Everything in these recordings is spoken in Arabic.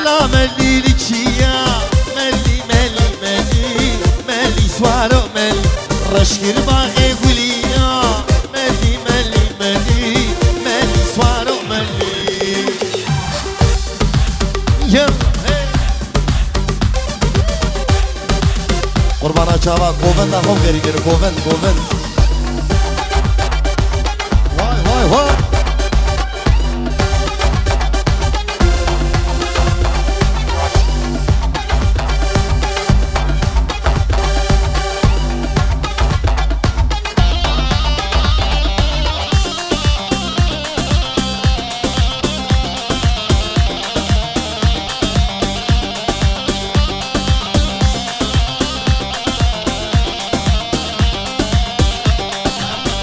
مالا ملي لكيا ملي ملي ملي ملي سوارو ملي رشكر باغي قوليا ملي ملي ملي ملي سوارو ملي يلا قربانا چاوا گووند هم گری گری گووند گووند وای وای وای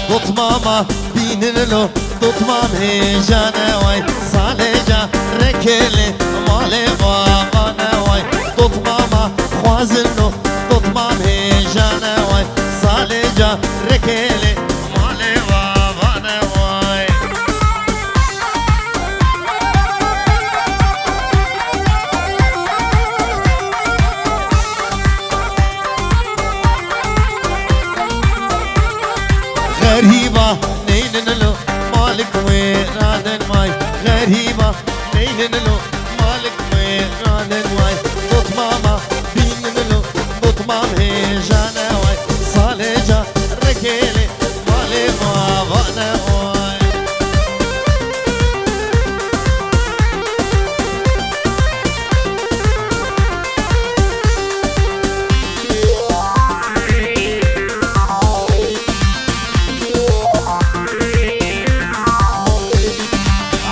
دوت ماما بینلو دوت مام هیجانه وای سالجا رکلی مال بابا نوای دوت ماما خوازنو دوت مام هیجانه وای سالجا رکلی مال بابا نوای غريبة نيننلو مالك ويرانن ماي غريبة نيننلو مالك ويرانن ماي دوت ماما بيننلو دوت مام هيجانا واي صالجا ركيلي مالي بابانا واي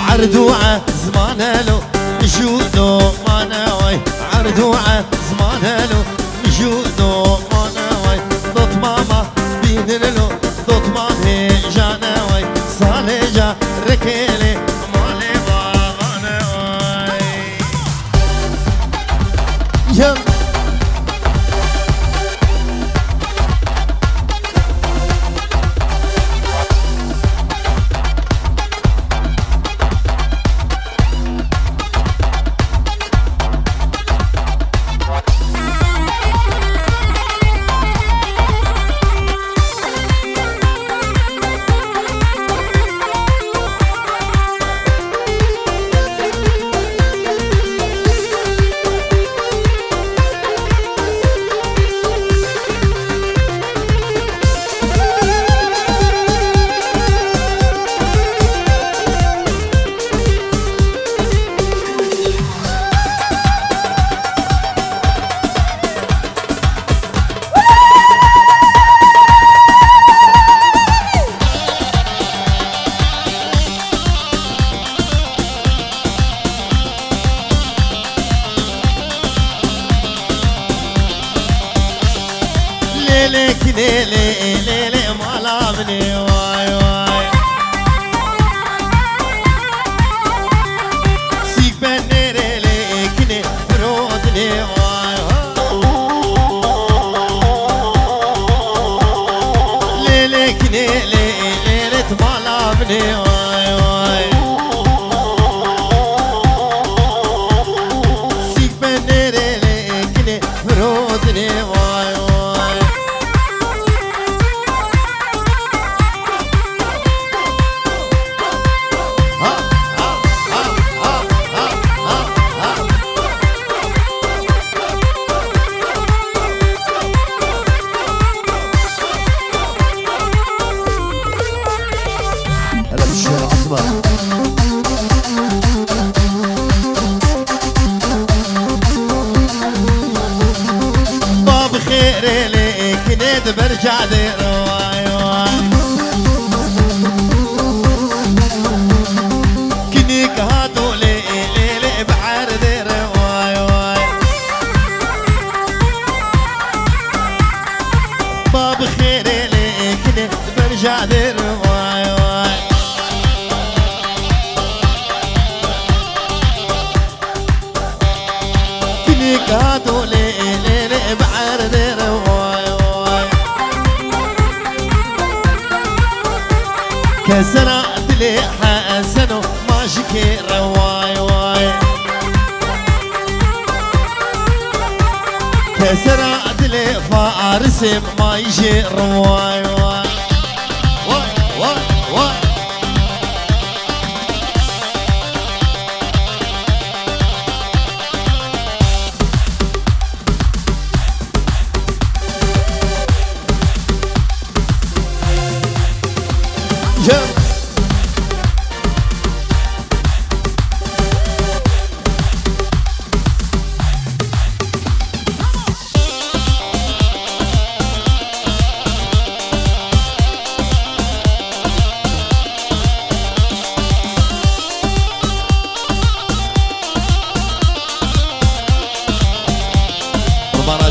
عردوعة زمانالو نجودو ما نواي عردوعة زمانالو نجودو ما نواي دوت ماما بينلو دوت مامي جانواي صالجا ركيلي مالي بابا نواي يلا ليلك ليلي ليلي مالا مني واي واي سيك بنيري ليكني فرودني واي ليلك ليلي ليلي مالا مني واي واي سيك بنيري ليكني فرودني واي باب خير ليك ند برجع دير واي واي كنيك هاتو لي ليلي بعر دير واي واي باب خير ليك ند برجع دير واي واي كنيك هاتو لي ليلي بعر دير واي واي كسرت لي حسنو ما شكي رواي واي كسر عدل فارس ما يجي رواي واي واي واي واي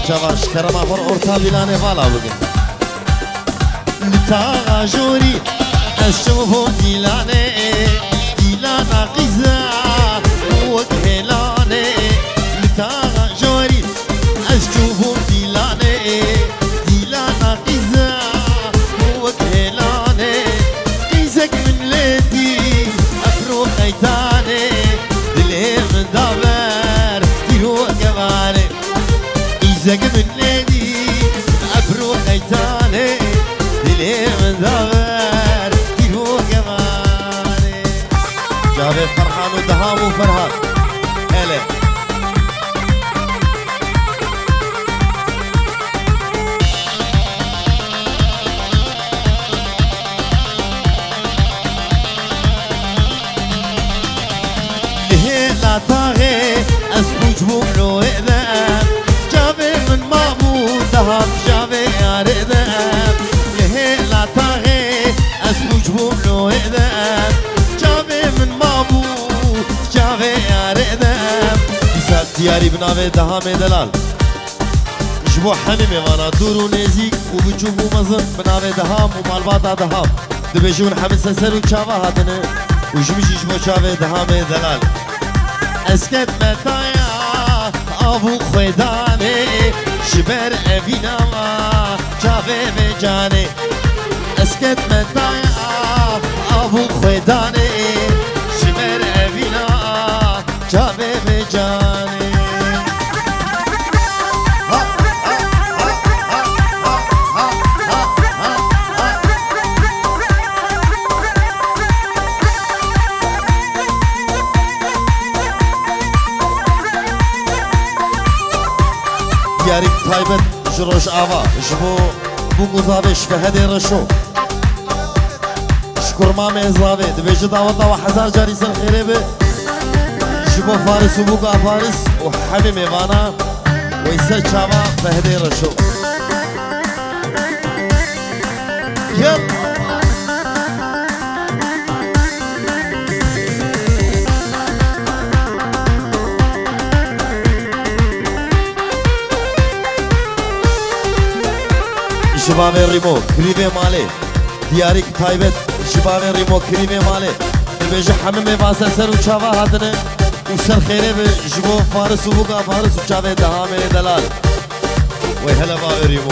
Çavaş kerama for orta bilane vala bugün. Lüta juri eşşufu dilane dilana kıza ve helane. Lüta juri eşşufu dilane dilana kıza ve helane. Kızak min ledi afro kaytane dilim daver diru kevane. زق من ليدي أبرو خيتاني دلي من دغر ديرو كماني جابي فرحان ودهام وفرهان هلا لهي لا طاغي أسبوج بولو إذا دهام جاوي أردم لهي لا طاغي أسبوج بولو إذن جاوي من مابو جاوي أردم بسات دياري بناوي دهام دلال جبو حميمي وانا دورو نزيك وبجوبو مزن بناوي دهام ومالباتا دهام دبجون حمد سسر وشاوا هاتنه وجمجي جبو شاوي دهام دلال اسكت متايا ابو خيداني شبر افينا ما جاوي بجاني اسكت متايا ابو خيداني شبر افينا جاوي بجاني ديارك طيبت جروش آوا جبو بو قضابش فهدي رشو شكر مامي زاوي دبيج دعوة وحزار جاري سن خيري جبو فارس وبوكا فارس وحبي ميوانا ويسر چاوا فهدي رشو يب شباب ريمو كريمي مالي ديارك طيبت شباب ريمو كريمي مالي دبيج حممي واسه سر وچاوا هاتنه وسر خيري بجبو فارس وبوكا فارس وچاوي دهامي دلال وهلا باب ريمو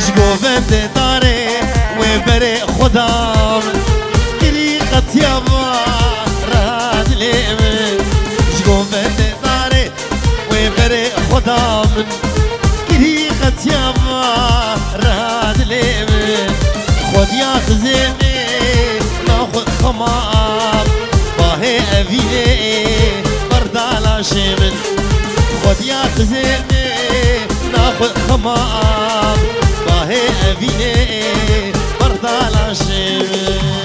جگوفم داره وبره خدام يابا راد ليمن جقوم داري ويبري خدا من كريقة يابا راد ليمن خد يا خزيني ناخد خمار باهي أبيني بردالا شيمن خد يا خزيني ناخد خمار باهي أبيني بردالا شيمن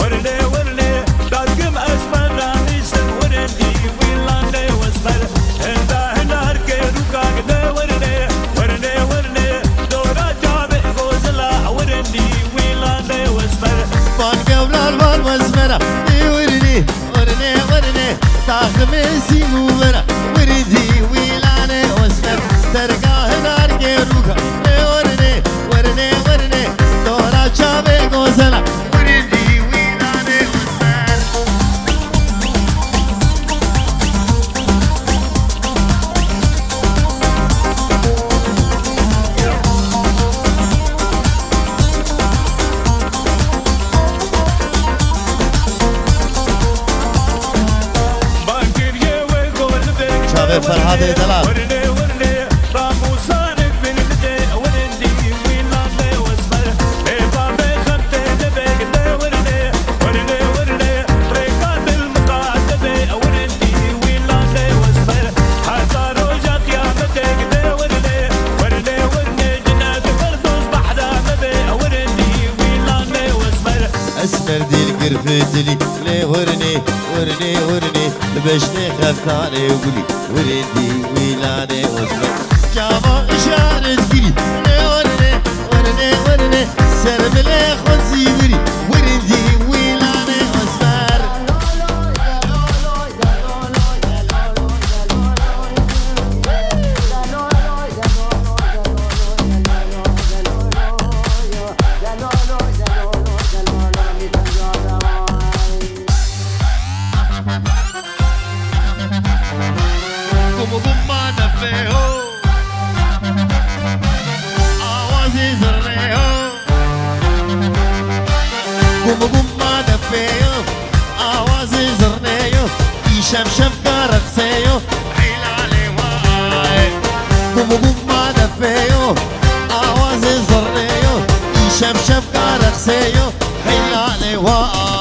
What فتلي لي ورني ورني ورني لبشني خفتاني وقولي ورندي ويلاني وزمن جابا إشارة تقولي لي ورني ورني ورني سرب لي خنزي وري ورندي ويلاني وزمن شمشم كارخسيو حيلالي واي قوم قوم ما دفيو آواز زرنيو شمشم كارخسيو حيلالي واي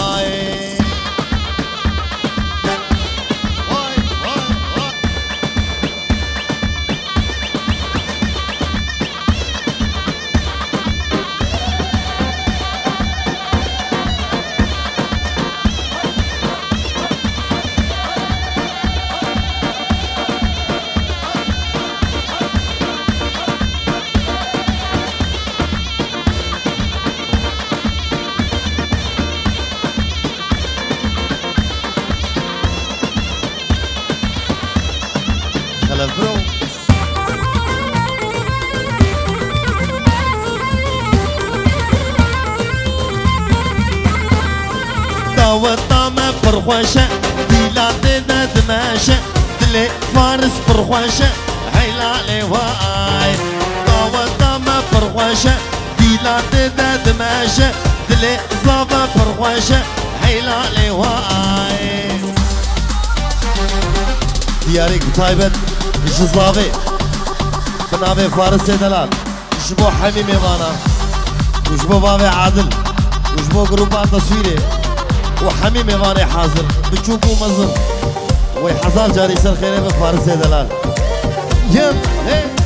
برو داوطا ما برخوشة ديلاتي ندماشة دلي فارس برخوشة حيلالي واي داوطا ما برخوشة ديلاتي ندماشة دلي زابا برخوشة حيلالي واي ديارك طيبت جزافي بنابي فارس دلال جبو حميمي وانا وجبو بابي عادل وجبو جروبات تصويري وحميمي وانا حاضر بتشوفوا مزر ويحصل جاري سر خيري بفارس دلال يم هي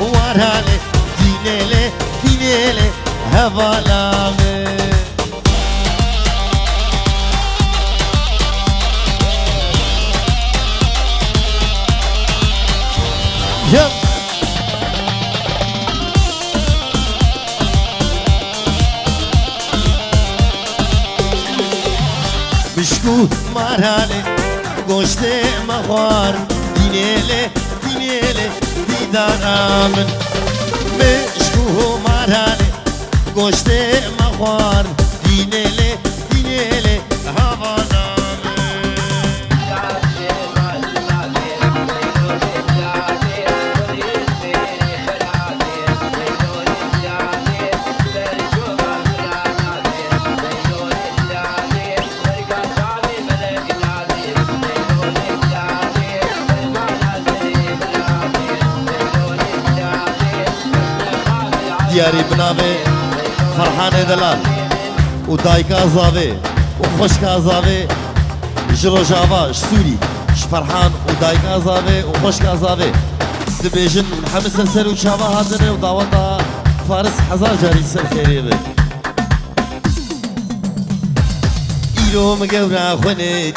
ورالي دينيلي دينيلي هفالامي يب بشكو مرالي گوشت مخوار دينيلي دينيلي دارامن مشکو مارانی گوشت مخوار دینله دینله دياري بنابي فرحانة دلال ودايكا زافي وخشكا زافي جرو جافا سوري فرحان ودايكا زافي وخشكا زافي دبيجن محمد سلسل وشافا هادني وداوطا فارس حزار جاري سر خيري بي إيلو مقورا خندي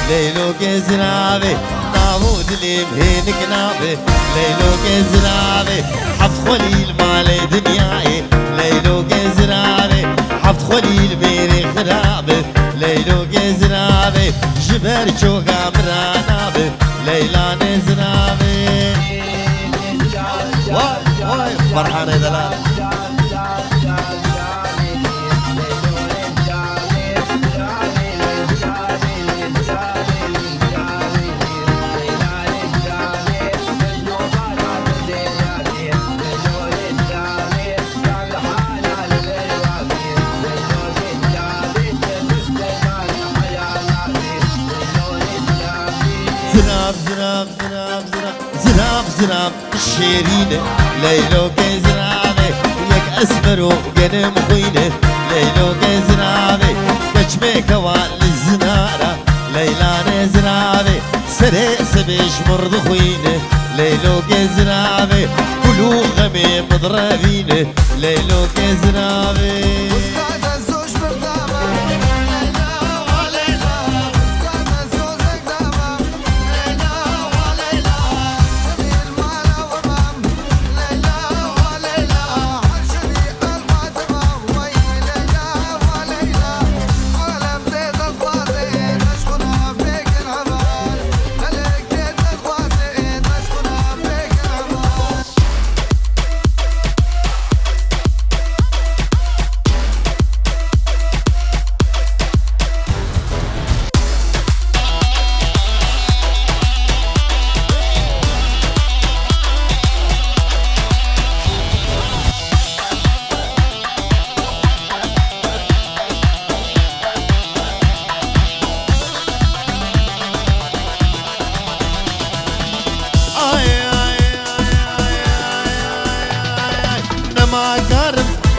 ليلو كزرابي نامود لمهنك نابي ليلو كزرابي حفظ خليل مالي دنياي ليلو كزرابي حفظ خليل ميري خرابي ليلو كزرابي جبر شوقا مرانابي ليلى نزرابي واي فرحان دلال زناب زناب زناب زناب زناب زناب الشيرينة ليلو كزنابي يك أسمرو قنم خوينة ليلو كزنابي كجمي كوال الزنارة ليلان زنابي سري سبيش مرض خوينة ليلو كزنابي كلو غمي مضربينة ليلو كزنابي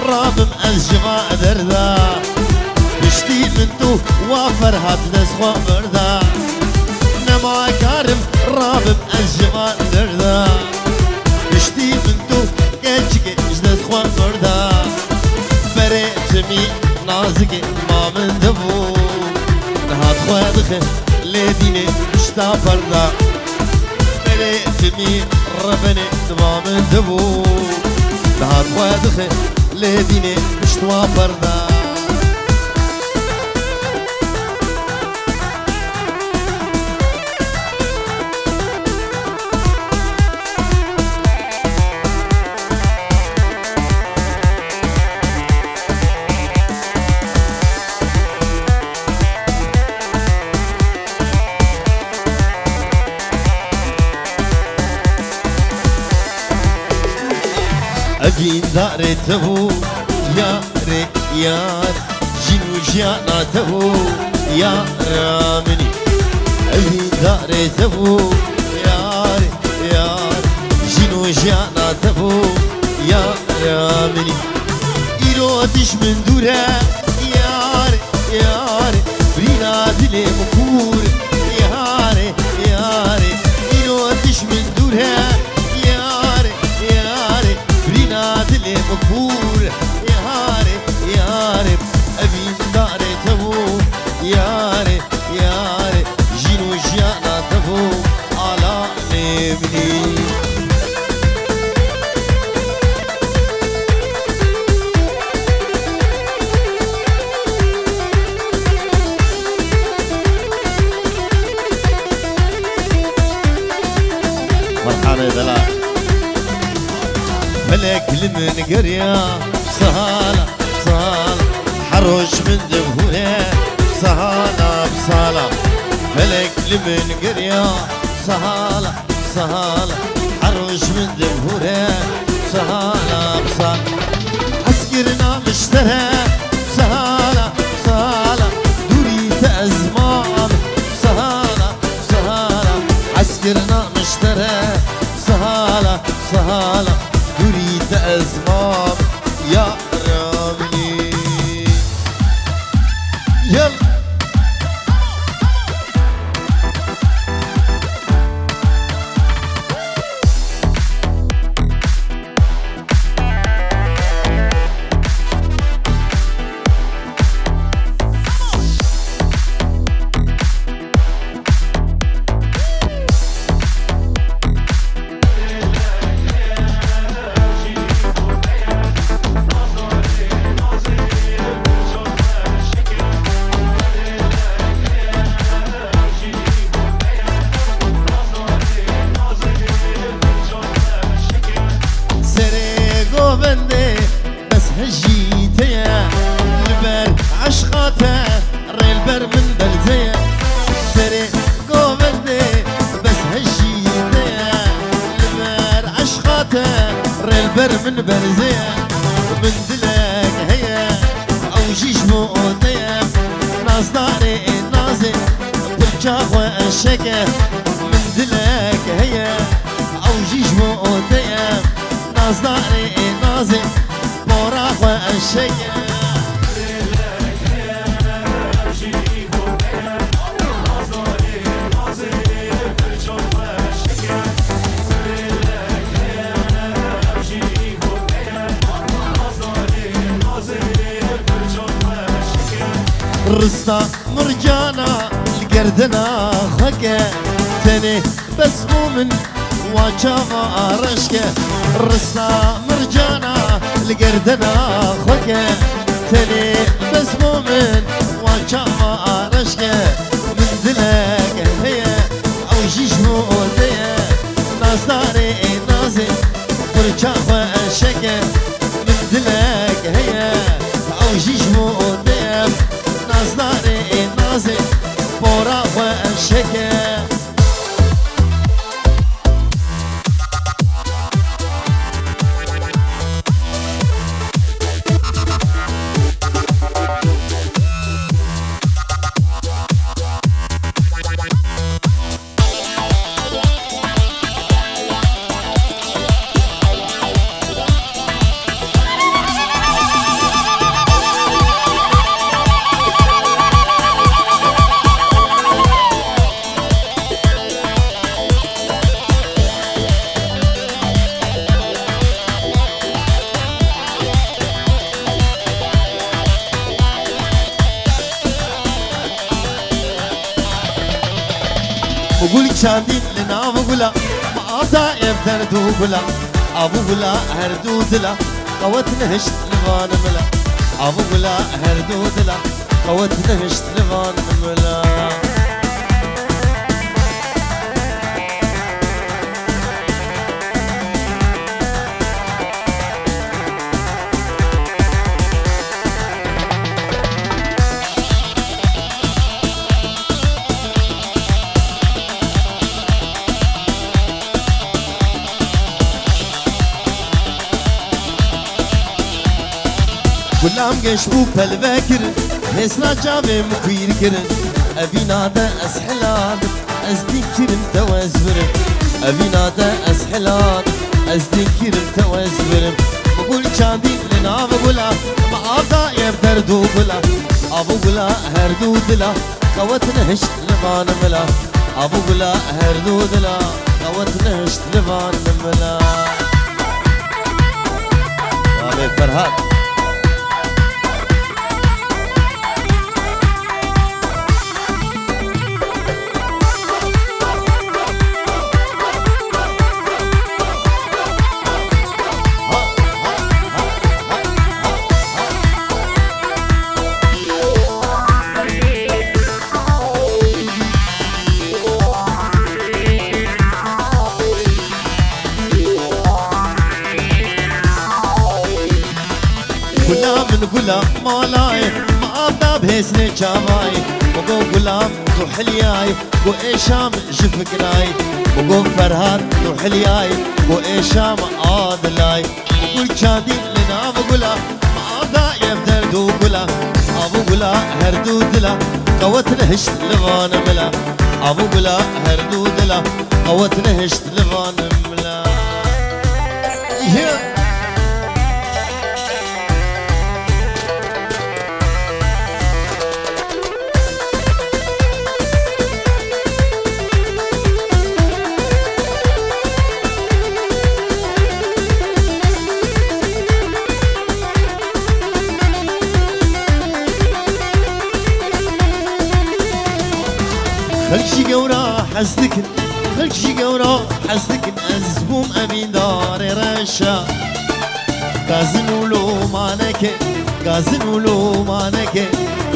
رابم الجماع دردا بشتي منتو وافر هات نسخوا مردا نما كارم رابم الجماع دردا بشتي منتو كنشك نسخوا مردا فريتمي نازك ما من دبو نهات خوادخ لديني اشتا فردا فريتمي ربني ما من دبو نهات خوادخ لديني مش توافرنا أبين داري تبو يا ري يار جنو جانا تبو يا رامني أبين داري تبو يار يار جنو جانا تبو يا رامني إيرودش من دورة يار يار برينا دلي مكور يار يار إيرودش من دورة دلي مكبور ياري ياري أبين داري تبو ياري ياري جينو جانا تبو على نبني فرحانة دلال ملك لمن قرية صهالة صهالة حروش من دبهولة صهالة بصالة ملك لمن قرية صهالة صهالة حروش من دبهولة صهالة بصالة عسكرنا مشترى صهالة صهالة دوريت أزمان صهالة صهالة عسكرنا مشترى صهالة صهالة يريد أزمام يا رامي يلا البر من برزيه من دلك هي او جيش مؤديه ناز داري نازي بالجاخ والشكه من دلك هي او جيش مؤديه ناز داري نازي براخ والشكه رستا مرجانا القردنا خكا تاني بس مؤمن وجاما رشكا رستا مرجانا القردنا خكا تاني بس مؤمن وجاما رشكا من دلك هي او جيش مؤدية ناس داري نازي برجاما شكا من دلك هي او جيش مؤدية ناز داري نازي بورا والشكا بقول شاندين لنا بقولا ما دائم تردو بلا ابو بلا هردو دلا قوت نهشت لفان ملا ابو بلا هردو دلا قوت نهشت لفان ملا كلام قشبو بالبكر هسنا جابي مكوير كرن أبينا دا أسحلان أزدين كرن توازبرم أبينا دا أسحلان أزدين كرن توازبرم بقول شاندين لنا بقولا ما أبدا يبدردو بلا أبو بلا هردو دلا قوت نهشت لبان ملا أبو بلا هردو دلا قوت نهشت لبان ملا وابي فرهاد من غلام مالاي ما أبدا بهسني جاماي وقو غلام تو حلياي قو إيشام جفقناي وقو فرهاد تو حلياي قو إيشام عادلاي وقول شادي لنا بقولا ما أبدا يبدر دو قولا أبو قولا هردو دلا قوت نهشت لفان ملا أبو قولا هردو دلا قوت نهشت لفان ملا خلشي قورا حزدكن خلشي قورا حزدكن أزبوم أمين داري رشا غازن ولو مانك غازن ولو مانك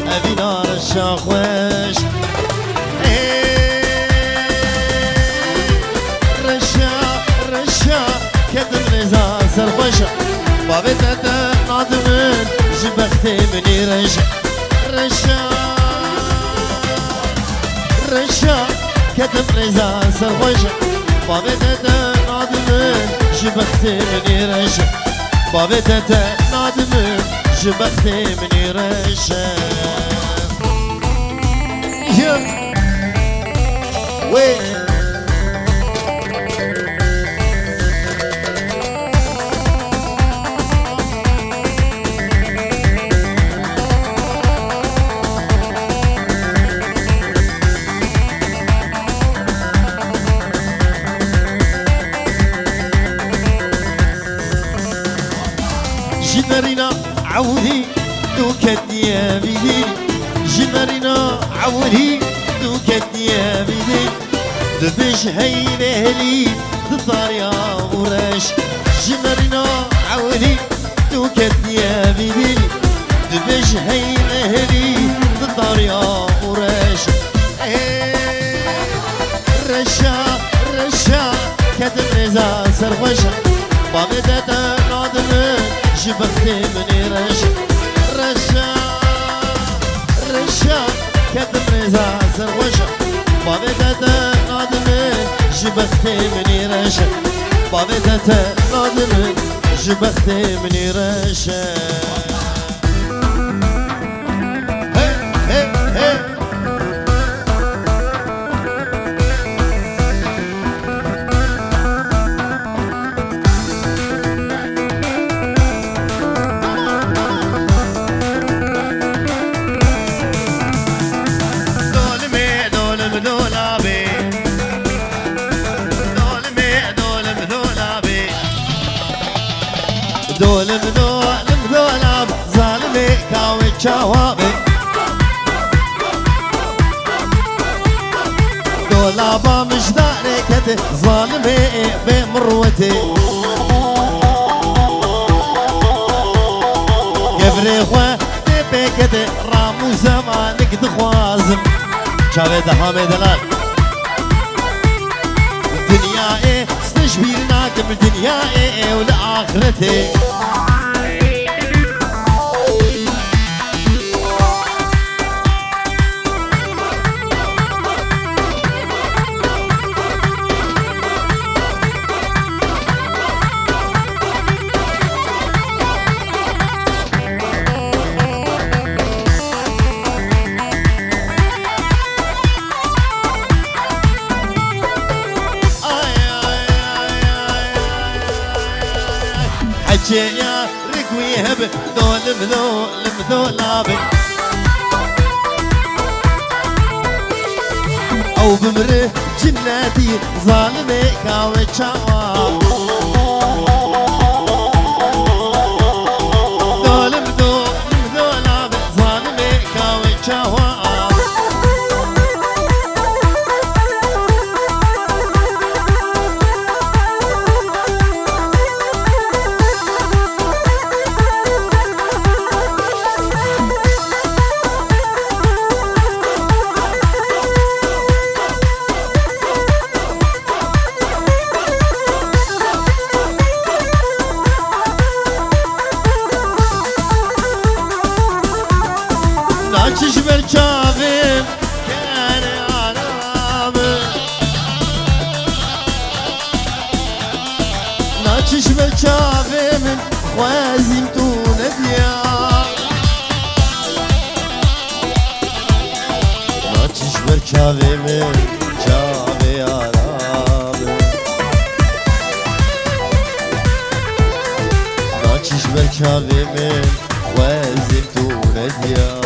أبي نار رشا خوش رشا رشا كدن رزا سربشا بابي تتا نادمن جبختي مني رشا رشا رشا كتب رزا سرخوشا بابي تتا نادمن جبختي مني رشا بابتتا نادم جبختي مني رشا وين جمرنا عودي دوكت يا بيدي جمرنا عودي دوكت يا بيدي دبش هي لهلي ضطار يا ورش جمرنا عودي دوكت يا بيدي دبش هي لهلي ضطار يا ورش رشا رشا كتب رزا سرخوشا بابدتا نادم جبختي مني رشا رشا رشا كتب رزا سرخوشا بابدتا نادم جبختي مني رشا بابدتا نادم جبختي مني رشا دول مذولاب ظالمي كاوي جوابي دولابا مجداري كتي ظالمي بمروتي قبري خوا تبي كتي رامو زمانك دخوازم شاوي دهامي دلال الدنيا ايه استشبيرنا كم الدنيا ايه ولآخرتي حجي يا ركوي هب دول مذولابي او بمره جناتي ظالمي كاوي جواب دول مذولابي ظالمي كاوي جواب ناچش برچاویم کن آرامه ناچش برچاویم خوازیم تو ندیا ناچش برچاویم چاوی آرامه ناچش برچاویم خوازیم تو ندیا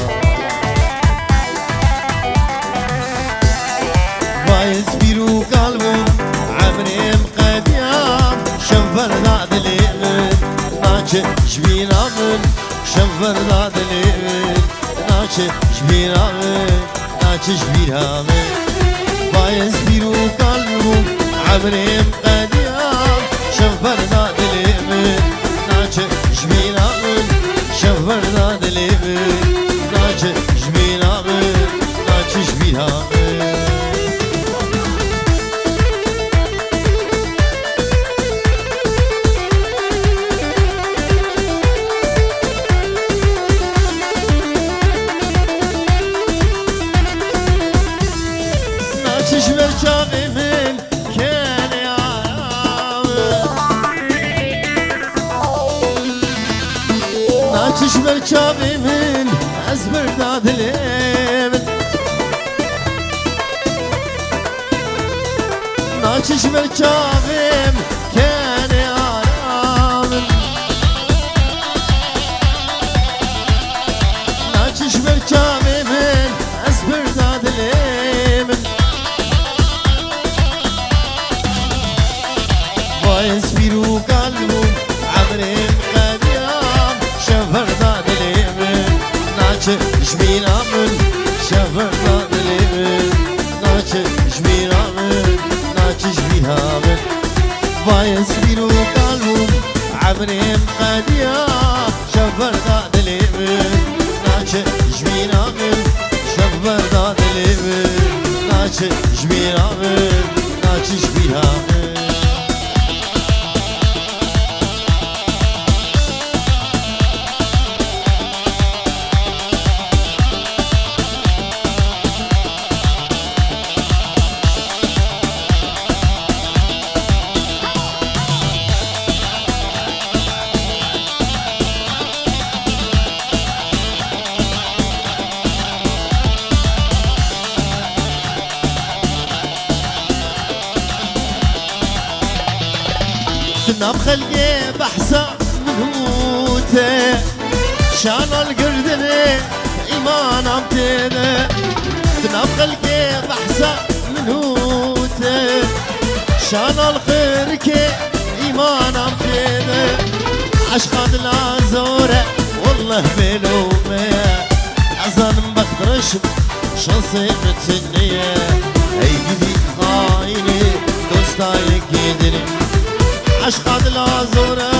يسبيرو قلبهم عمري مقديام شنفر ذات اليمن ناچه جبينا من شنفر ذات اليمن ناچه جبينا من ناچه جبينا من يسبيرو قلبهم عمري مقديام شنفر ذات اليمن ناچه جبينا من شنفر ذات اليمن ناچه جبينا من ناچه جبينا من شبر شافي من كان يا ناچش برچاوی من از بردادلی من ناچش برچاویم کنی آرامن ناچش برچاوی من از بردادلی من باعث بیرو قلبم عمرم قدیم شفر دادلی من ناچش بینامن شفر دادلی من ناچش بینامن ناچش بینامن باعث بیرو قلبم عمرم قدیم شفر دادلی من ناچش بینامن شفر دادلی من ناچش بینامن ناچش بینامن نام خلقي بحسا منوته شان القردني إيمان عمتنا نام خلقي بحسا منوته شان الخيركي إيمان عمتنا عشقان العزورة والله بلومه أزان بقدرش شخصي متنية أي جدي خايني دوستاي كيدني عشقات العزورة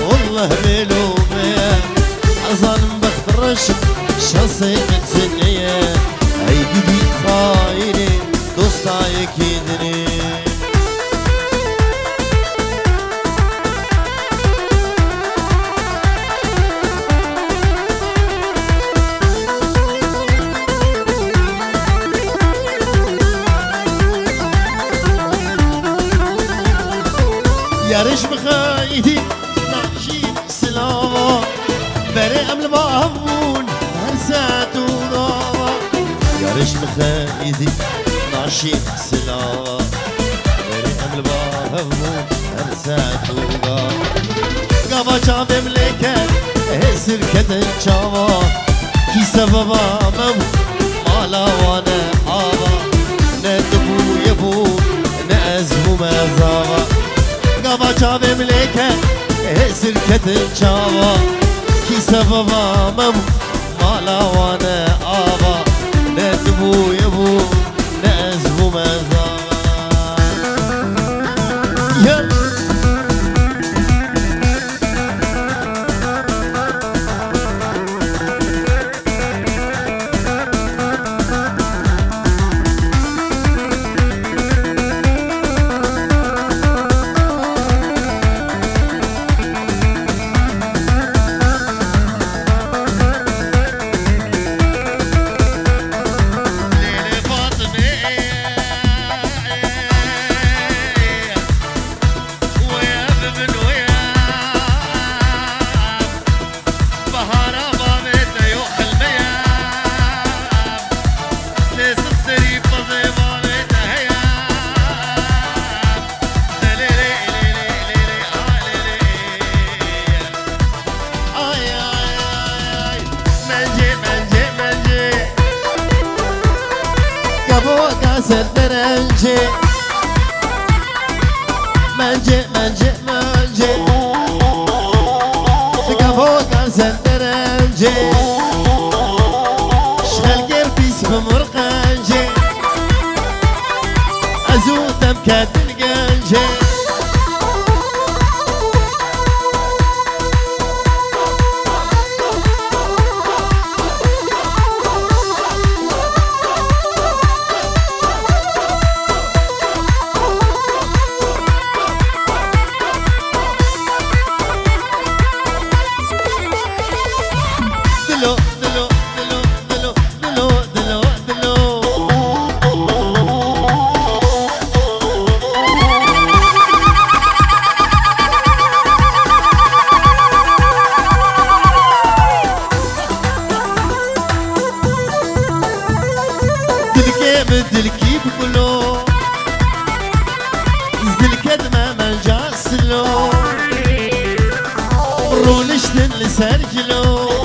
والله ملومة أظن بخرش شخصي من سنية أي جدي خايني دوستاي كيدني يارش بخايدي نعشي سلاوة بري أمل بابون هرسات وضاوة يارش بخايدي نعشي سلاوة بري أمل بابون هرسات وضاوة قابا شابي مليكة هسر كدن شاوة كي سببا مو مالا وانا آبا ندبو يبو نأزمو مزاوة قابا چاوه ملیکه سرکت چاوا کی سببا مم مالا وانه آوا ندبو یبو نزبو مزا منجي منجي منجي منجي تقفوك سندرنجي شغل قربيس بمرقنجي أزود مكاد القنجي گشتن لسر کلو